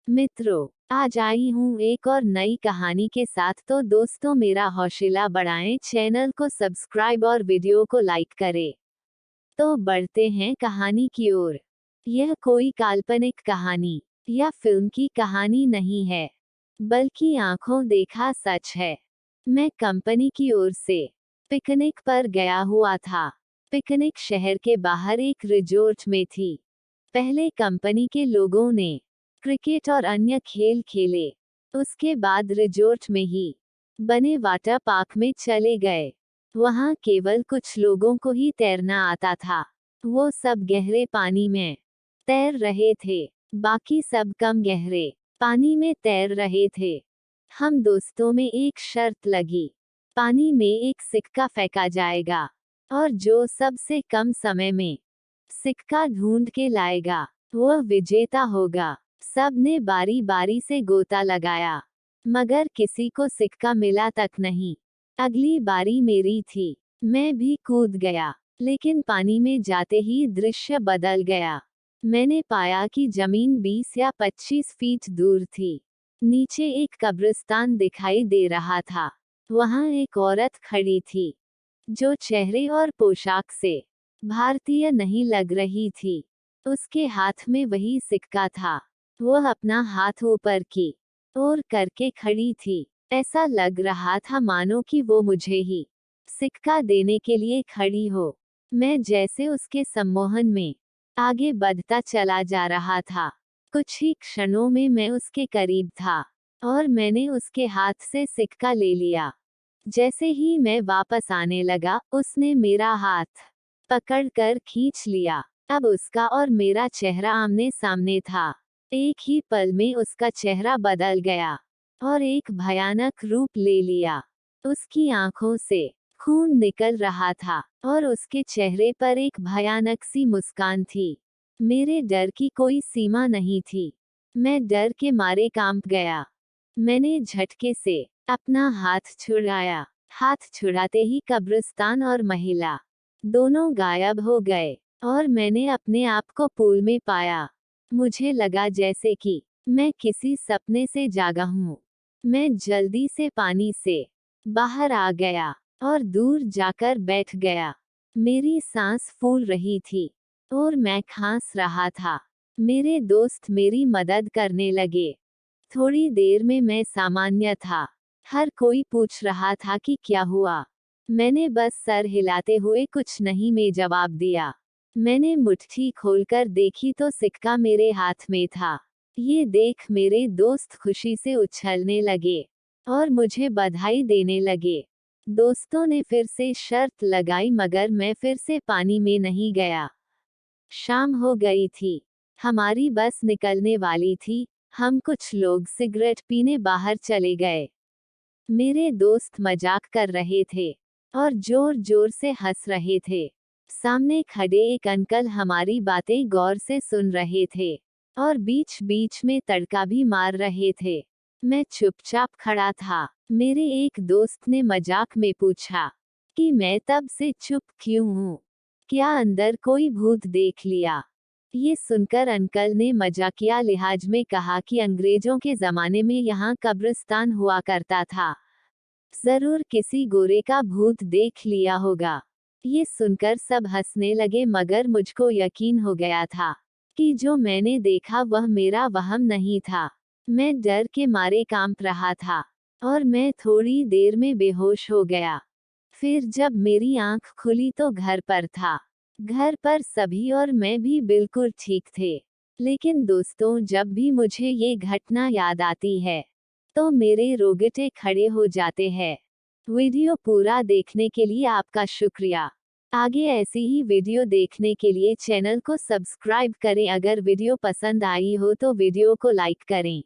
मित्रों, आज आई हूँ एक और नई कहानी के साथ। तो दोस्तों, मेरा हौसला बढ़ाएं, चैनल को सब्सक्राइब और वीडियो को लाइक करें। तो बढ़ते हैं कहानी की ओर। यह कोई काल्पनिक कहानी या फिल्म की कहानी नहीं है, बल्कि आंखों देखा सच है। मैं कंपनी की ओर से पिकनिक पर गया हुआ था। पिकनिक शहर के बाहर एक रिजॉर्ट में थी। पहले कंपनी के लोगों ने क्रिकेट और अन्य खेल खेले। उसके बाद रिजॉर्ट में ही बने वाटर पार्क में चले गए। वहां केवल कुछ लोगों को ही तैरना आता था। वो सब गहरे पानी में तैर रहे थे, बाकी सब कम गहरे पानी में तैर रहे थे। हम दोस्तों में एक शर्त लगी, पानी में एक सिक्का फेंका जाएगा और जो सबसे कम समय में सिक्का ढूंढ के लाएगा वह विजेता होगा। सब ने बारी बारी से गोता लगाया, मगर किसी को सिक्का मिला तक नहीं। अगली बारी मेरी थी। मैं भी कूद गया, लेकिन पानी में जाते ही दृश्य बदल गया। मैंने पाया कि जमीन 20 या 25 फीट दूर थी। नीचे एक कब्रिस्तान दिखाई दे रहा था। वहां एक औरत खड़ी थी, जो चेहरे और पोशाक से भारतीय नहीं लग रही थी। उसके हाथ में वही सिक्का था। वह अपना हाथ ऊपर की ओर करके खड़ी थी। ऐसा लग रहा था मानो कि वो मुझे ही सिक्का देने के लिए खड़ी हो। मैं जैसे उसके सम्मोहन में आगे बढ़ता चला जा रहा था। कुछ ही क्षणों में मैं उसके करीब था और मैंने उसके हाथ से सिक्का ले लिया। जैसे ही मैं वापस आने लगा, उसने मेरा हाथ पकड़कर खींच लिया। अब उसका और मेरा चेहरा आमने सामने था। एक ही पल में उसका चेहरा बदल गया और एक भयानक रूप ले लिया। उसकी आंखों से खून निकल रहा था और उसके चेहरे पर एक भयानक सी मुस्कान थी। मेरे डर की कोई सीमा नहीं थी। मैं डर के मारे कांप गया। मैंने झटके से अपना हाथ छुड़ाया। हाथ छुड़ाते ही कब्रिस्तान और महिला दोनों गायब हो गए और मैंने अपने आप को पूल में पाया। मुझे लगा जैसे कि मैं किसी सपने से जागा हूँ। मैं जल्दी से पानी से बाहर आ गया और दूर जाकर बैठ गया। मेरी सांस फूल रही थी और मैं खांस रहा था। मेरे दोस्त मेरी मदद करने लगे। थोड़ी देर में मैं सामान्य था। हर कोई पूछ रहा था कि क्या हुआ। मैंने बस सर हिलाते हुए कुछ नहीं में जवाब दिया। मैंने मुट्ठी खोलकर देखी तो सिक्का मेरे हाथ में था। ये देख मेरे दोस्त खुशी से उछलने लगे और मुझे बधाई देने लगे। दोस्तों ने फिर से शर्त लगाई, मगर मैं फिर से पानी में नहीं गया। शाम हो गई थी। हमारी बस निकलने वाली थी। हम कुछ लोग सिगरेट पीने बाहर चले गए। मेरे दोस्त मजाक कर रहे थे और जोर जोर से हंस रहे थे। सामने खड़े एक अंकल हमारी बातें गौर से सुन रहे थे और बीच बीच में तड़का भी मार रहे थे। मैं चुपचाप खड़ा था। मेरे एक दोस्त ने मजाक में पूछा कि मैं तब से चुप क्यों हूँ, क्या अंदर कोई भूत देख लिया। ये सुनकर अंकल ने मजाकिया लिहाज में कहा कि अंग्रेजों के जमाने में यहाँ कब्रिस्तान हुआ करता था। जरूर किसी गोरे का भूत देख लिया होगा। ये सुनकर सब हंसने लगे, मगर मुझको यकीन हो गया था कि जो मैंने देखा वह मेरा वहम नहीं था। मैं डर के मारे कांप रहा था और मैं थोड़ी देर में बेहोश हो गया। फिर जब मेरी आंख खुली तो घर पर था। घर पर सभी और मैं भी बिल्कुल ठीक थे। लेकिन दोस्तों, जब भी मुझे ये घटना याद आती है तो मेरे रोंगटे खड़े हो जाते हैं। वीडियो पूरा देखने के लिए आपका शुक्रिया। आगे ऐसी ही वीडियो देखने के लिए चैनल को सब्सक्राइब करें। अगर वीडियो पसंद आई हो तो वीडियो को लाइक करें।